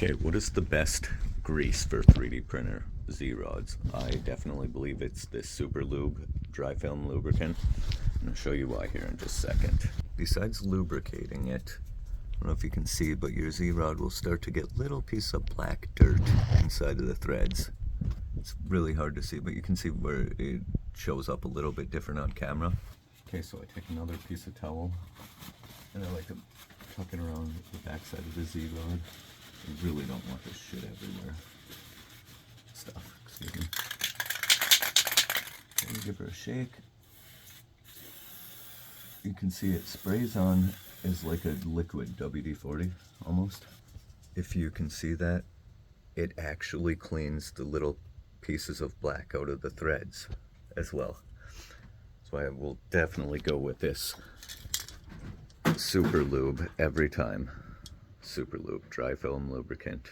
Okay, what is the best grease for 3D printer Z-rods? I definitely believe it's this Super Lube dry film lubricant. I'm going to show you why here in just a second. Besides lubricating it, I don't know if you can see, but your Z-rod will start to get little pieces of black dirt inside of the threads. It's really hard to see, but you can see where it shows up a little bit different on camera. Okay, so I take another piece of towel and I like to tuck it around the backside of the Z-rod. You really don't want this shit everywhere. Stuff, excuse me. Okay, give her a shake. You can see it sprays on as like a liquid WD-40 almost. If you can see that, it actually cleans the little pieces of black out of the threads as well. So I will definitely go with this Super Lube every time. Super Lube, dry film lubricant.